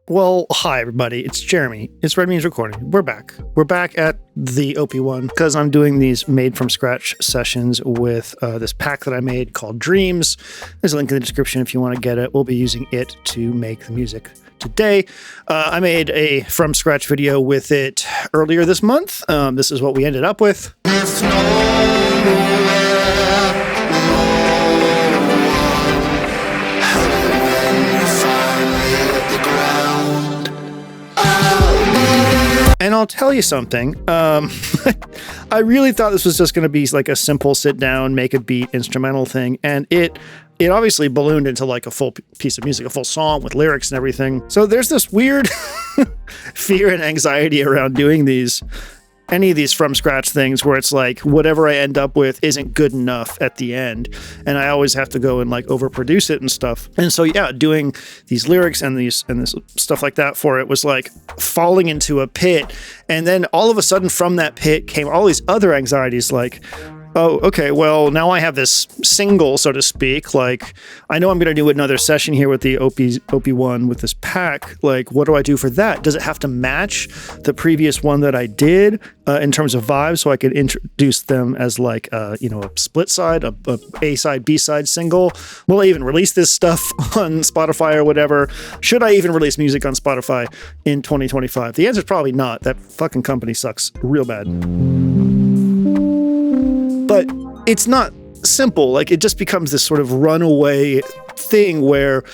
Well, hi everybody, it's Jeremy. It's Red Means Recording. We're back. We're back at the OP1 because I'm doing these made from scratch sessions with this pack that I made called Dreams. There's a link in the description if you want to get it. We'll be using it to make the music today. I made a from scratch video with it earlier this month. This is what we ended up with. And I'll tell you something, I really thought this was just going to be like a simple sit down, make a beat instrumental thing. And it obviously ballooned into like a full piece of music, a full song with lyrics and everything. So there's this weird fear and anxiety around doing any of these from scratch things where it's like whatever I end up with isn't good enough at the end. And I always have to go and like overproduce it and stuff. And so, yeah, doing these lyrics and this stuff like that for it was like falling into a pit. And then all of a sudden from that pit came all these other anxieties like, oh, okay, well, now I have this single, so to speak. Like, I know I'm going to do another session here with the OP1 with this pack. Like, what do I do for that? Does it have to match the previous one that I did in terms of vibes so I could introduce them as like, a split side, a side, B side single? Will I even release this stuff on Spotify or whatever? Should I even release music on Spotify in 2025? The answer is probably not. That fucking company sucks real bad. But it's not simple. Like, it just becomes this sort of runaway thing where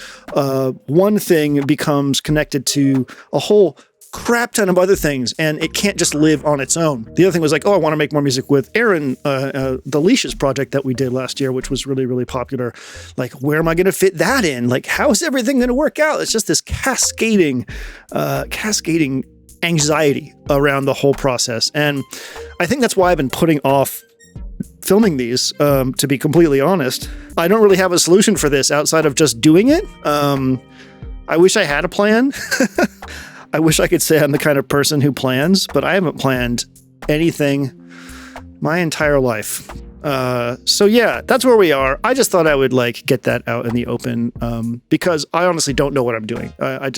one thing becomes connected to a whole crap ton of other things, and it can't just live on its own. The other thing was like, oh, I want to make more music with Aaron, the Leashes project that we did last year, which was really, really popular. Like, where am I going to fit that in? Like, how is everything going to work out? It's just this cascading anxiety around the whole process. And I think that's why I've been putting off filming these, to be completely honest. I don't really have a solution for this outside of just doing it. I wish I had a plan. I wish I could say I'm the kind of person who plans, but I haven't planned anything my entire life. So yeah, that's where we are. I just thought I would like get that out in the open, because I honestly don't know what I'm doing. I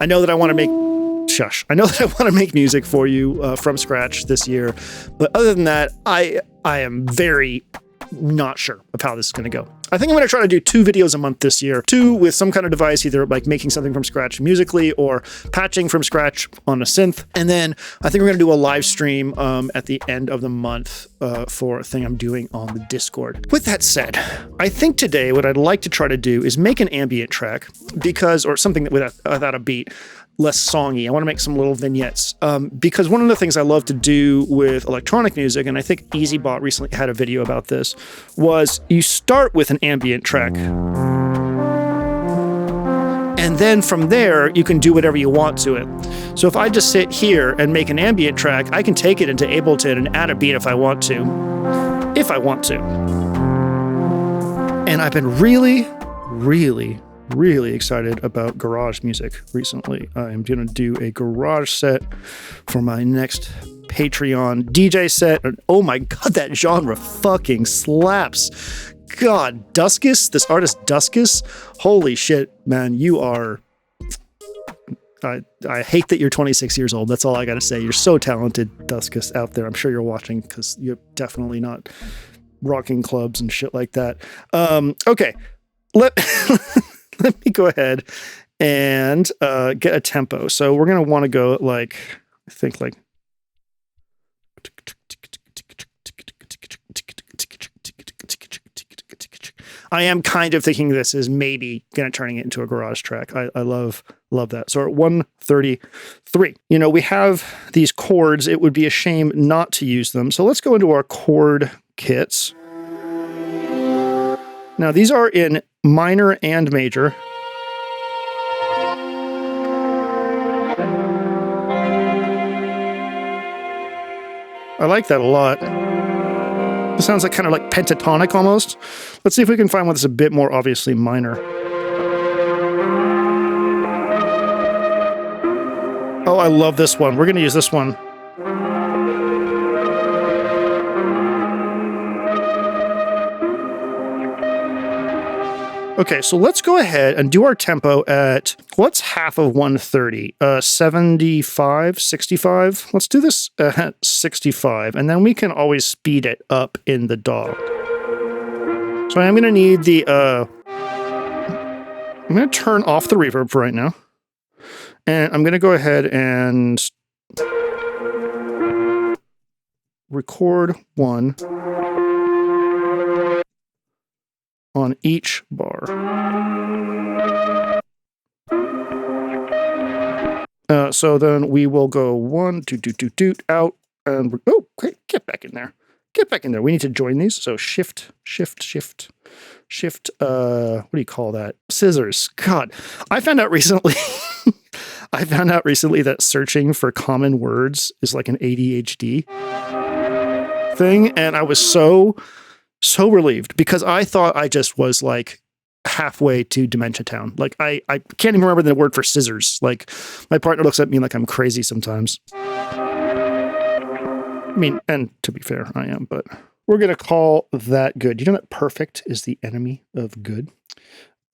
know that I want to make music for you from scratch this year. But other than that, I am very not sure of how this is going to go. I think I'm going to try to do 2 videos a month this year, 2 with some kind of device, either like making something from scratch musically or patching from scratch on a synth. And then I think we're going to do a live stream at the end of the month for a thing I'm doing on the Discord. With that said, I think today what I'd like to try to do is make an ambient track or something without a beat, less songy. I want to make some little vignettes because one of the things I love to do with electronic music, and I think EasyBot recently had a video about this, was you start with an ambient track. And then from there, you can do whatever you want to it. So if I just sit here and make an ambient track, I can take it into Ableton and add a beat if I want to. And I've been really, really, really excited about garage music recently. I'm going to do a garage set for my next Patreon DJ set. And oh my God, that genre fucking slaps. God, Duskus, this artist Duskus, holy shit, man, you are... I hate that you're 26 years old. That's all I got to say. You're so talented, Duskus, out there. I'm sure you're watching because you're definitely not rocking clubs and shit like that. Okay, let me go ahead and get a tempo. So we're going to want to go like, I think like... I am kind of thinking this is maybe going to turning it into a garage track. I love that. So at 133, we have these chords. It would be a shame not to use them. So let's go into our chord kits. Now these are in minor and major. I like that a lot. It sounds like kind of like pentatonic almost. Let's see if we can find one that's a bit more obviously minor. Oh, I love this one. We're going to use this one. Okay, so let's go ahead and do our tempo at, what's half of 130? 75, 65? Let's do this at 65, and then we can always speed it up in the DAW. So I'm going to need the, I'm going to turn off the reverb for right now. And I'm going to go ahead and record one on each bar. So then we will go 1, 2, 2, 2, 2, out, and oh, great, get back in there. Get back in there. We need to join these. So shift, what do you call that? Scissors. God, I found out recently that searching for common words is like an ADHD thing. And I was so relieved because I thought I just was like halfway to Dementia Town. Like I can't even remember the word for scissors. Like my partner looks at me like I'm crazy sometimes. I mean, and to be fair, I am, but we're going to call that good. You know that perfect is the enemy of good?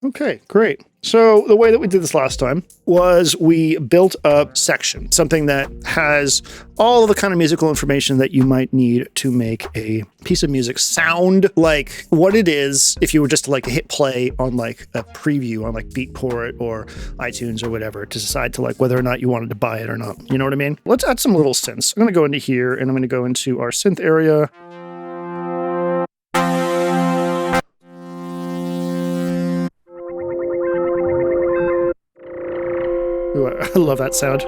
Okay, great. So the way that we did this last time was we built up section, something that has all of the kind of musical information that you might need to make a piece of music sound like what it is if you were just to like hit play on like a preview on like Beatport or iTunes or whatever to decide to like whether or not you wanted to buy it or not. You know what I mean? Let's add some little synths. I'm going to go into here and I'm going to go into our synth area. Ooh, I love that sound.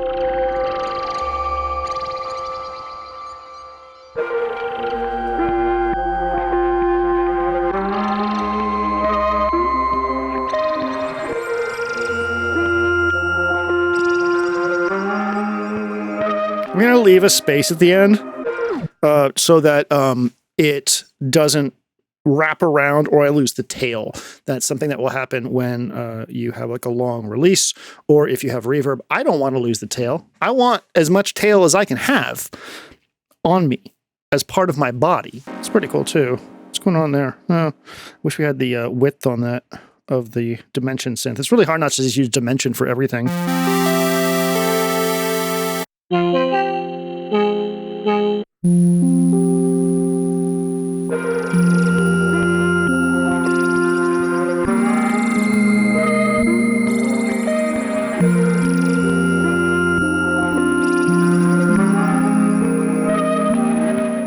I'm going to leave a space at the end so that it doesn't wrap around or I lose the tail. That's something that will happen when you have like a long release or if you have reverb. I don't want to lose the tail. I want as much tail as I can have on me as part of my body. It's pretty cool too. What's going on there? Wish we had the width on that of the Dimension synth. It's really hard not to just use Dimension for everything.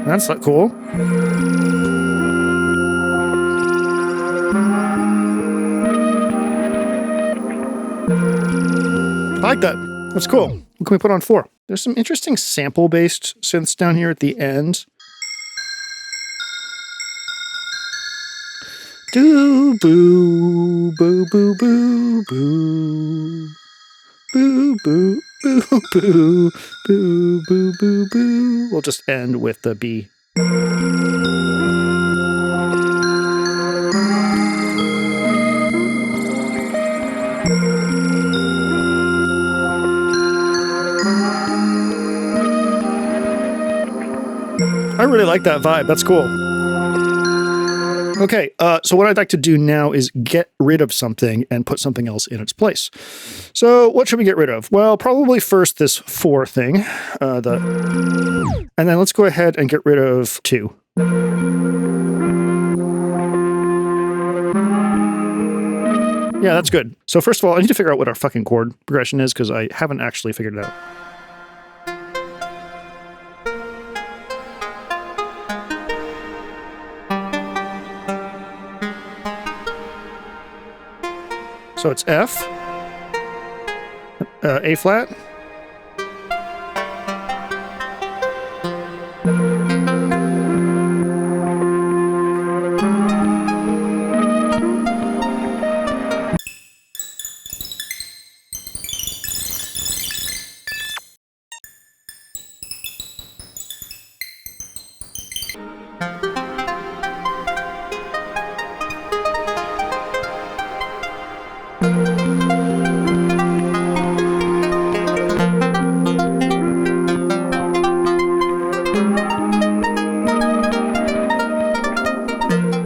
That's not cool. I like that. That's cool. What can we put on 4? There's some interesting sample-based synths down here at the end. Do boo boo boo boo boo boo boo boo boo boo boo boo boo. We'll just end with the B. I really like that vibe. That's cool. Okay, so what I'd like to do now is get rid of something and put something else in its place. So what should we get rid of? Well, probably first this 4 thing, and then let's go ahead and get rid of 2. Yeah, that's good. So first of all, I need to figure out what our fucking chord progression is because I haven't actually figured it out. So it's F, A flat,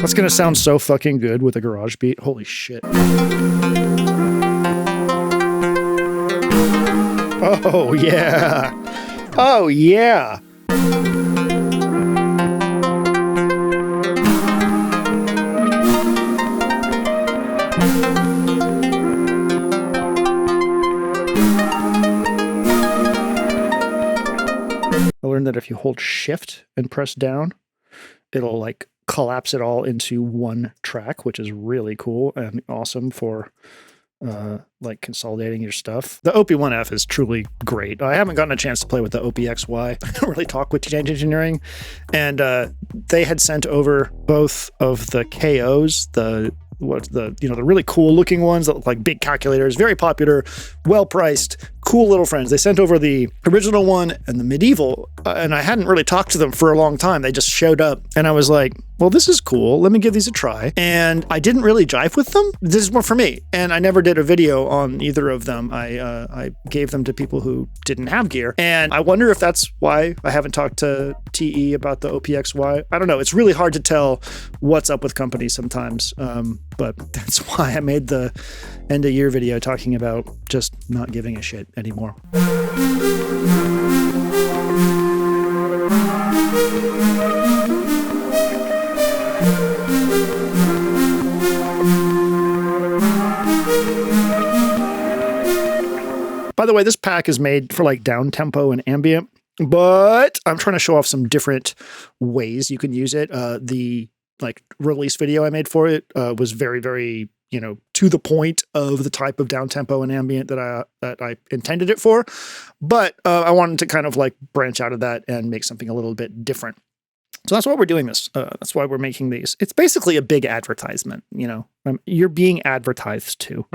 That's going to sound so fucking good with a garage beat. Holy shit. Oh, yeah. Oh, yeah. I learned that if you hold shift and press down, it'll like collapse it all into one track, which is really cool and awesome for like consolidating your stuff. The OP1F is truly great. I haven't gotten a chance to play with the OPXY. I don't really talk with Teenage Engineering, and they had sent over both of the KOs, the really cool looking ones that look like big calculators, very popular, well priced, cool little friends. They sent over the original one and the medieval, and I hadn't really talked to them for a long time. They just showed up, and I was like, well, this is cool. Let me give these a try. And I didn't really jive with them. This is more for me. And I never did a video on either of them. I gave them to people who didn't have gear. And I wonder if that's why I haven't talked to TE about the OPXY. I don't know. It's really hard to tell what's up with companies sometimes. But that's why I made the end of year video talking about just not giving a shit anymore. By the way, this pack is made for like down tempo and ambient, but I'm trying to show off some different ways you can use it. The like release video I made for it was very, very, to the point of the type of down tempo and ambient that I intended it for. But I wanted to kind of like branch out of that and make something a little bit different. So that's why we're doing this. That's why we're making these. It's basically a big advertisement, you're being advertised to.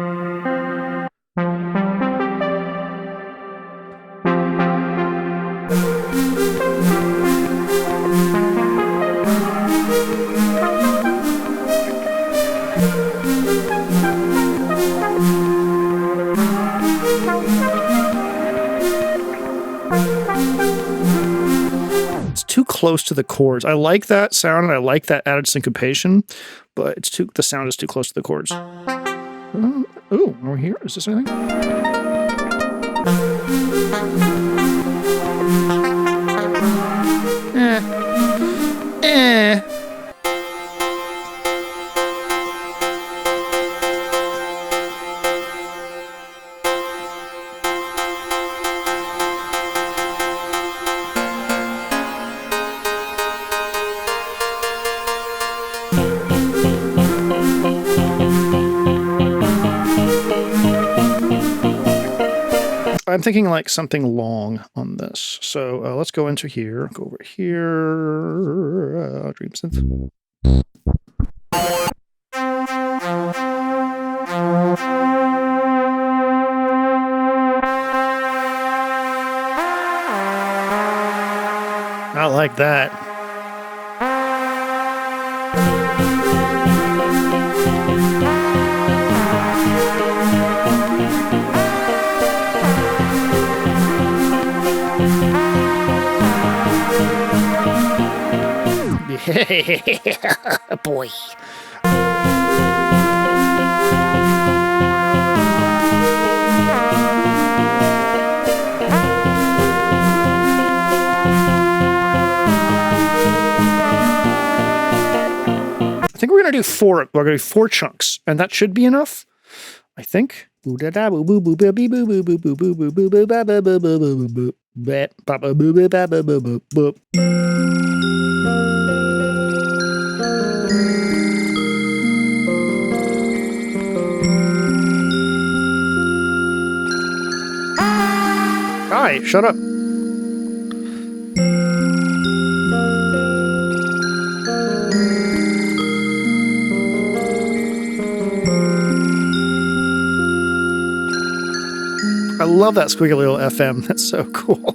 Too close to the chords. I like that sound and I like that added syncopation, but the sound is too close to the chords. Ooh, over here. Is this anything? I'm thinking like something long on this. So let's go into here, go over here, Dream Synth. I like that. Boy. I think we're gonna do four. We're gonna do 4 chunks, and that should be enough. I think. Hi, shut up. I love that squiggly little FM. That's so cool.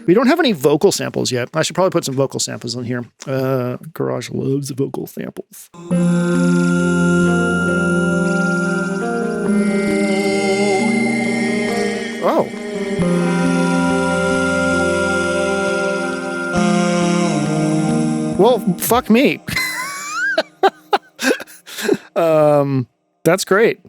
We don't have any vocal samples yet. I should probably put some vocal samples in here. Garage loves vocal samples. Oh. Well, fuck me. That's great.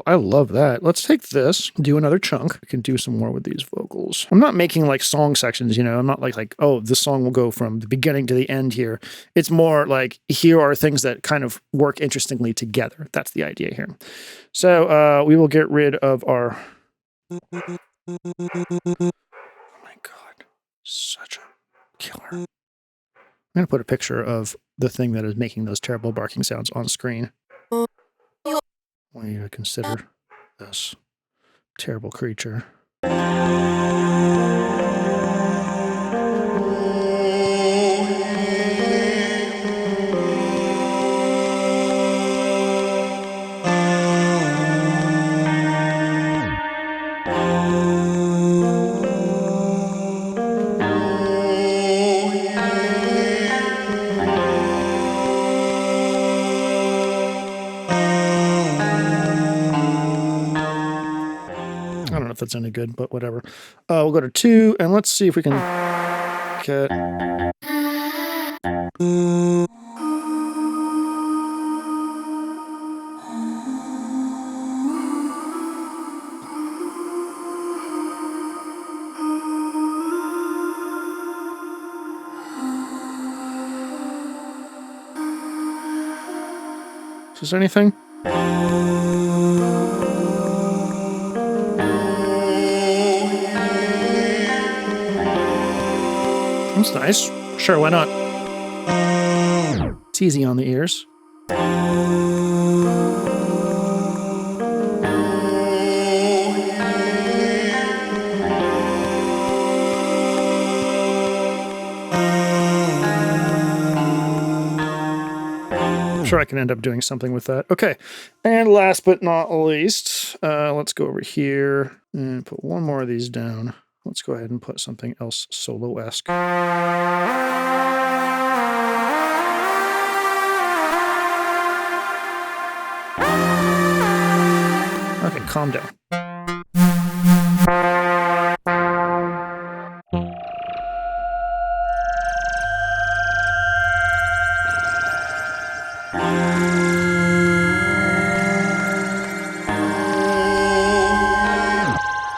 I love that. Let's take this, do another chunk. I can do some more with these vocals. I'm not making like song sections, you know, I'm not like, oh, this song will go from the beginning to the end here. It's more like, here are things that kind of work interestingly together. That's the idea here. So we will get rid of our... Oh my God, such a killer. I'm going to put a picture of the thing that is making those terrible barking sounds on screen. I want you to consider this terrible creature. I don't know if that's any good, but whatever. We'll go to 2, and let's see if we can get... Is there anything? That's nice. Sure, why not? It's easy on the ears. Sure, I can end up doing something with that. Okay, and last but not least, let's go over here and put one more of these down. Let's go ahead and put something else solo-esque. Okay, calm down.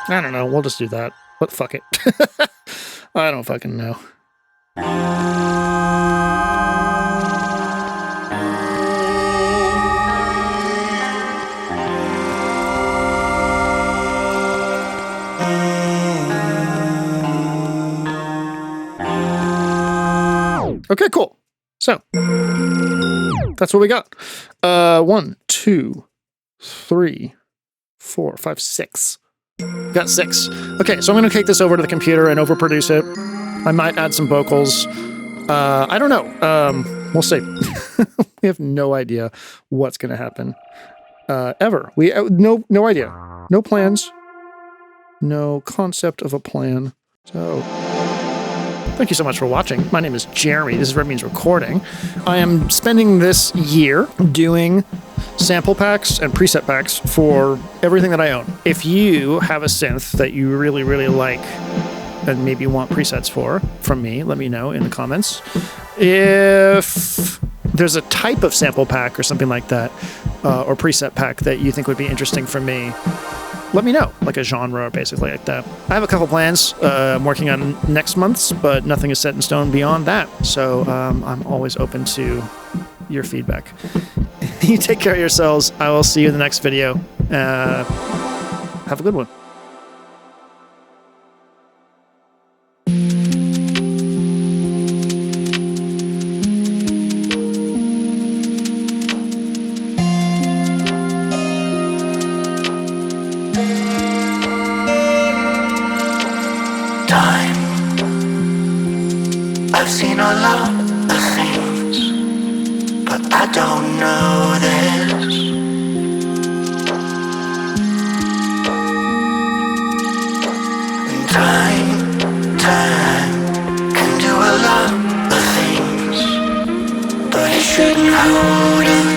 I don't know, we'll just do that. But fuck it. I don't fucking know. Okay, cool. So, that's what we got. 1, 2, 3, 4, 5, 6. Got 6. Okay, so I'm going to take this over to the computer and overproduce it. I might add some vocals. I don't know. We'll see. We have no idea what's going to happen. Ever. We no idea. No plans. No concept of a plan. So, thank you so much for watching. My name is Jeremy. This is Red Means Recording. I am spending this year doing sample packs and preset packs for everything that I own. If you have a synth that you really, really like and maybe want presets for from me, let me know in the comments. If there's a type of sample pack or something like that, or preset pack that you think would be interesting for me, let me know, like a genre, basically like that. I have a couple plans I'm working on next month's, but nothing is set in stone beyond that. So I'm always open to your feedback. You take care of yourselves. I will see you in the next video. Have a good one. I've seen a lot of things, but I don't know this. And time can do a lot of things, but it shouldn't hold us.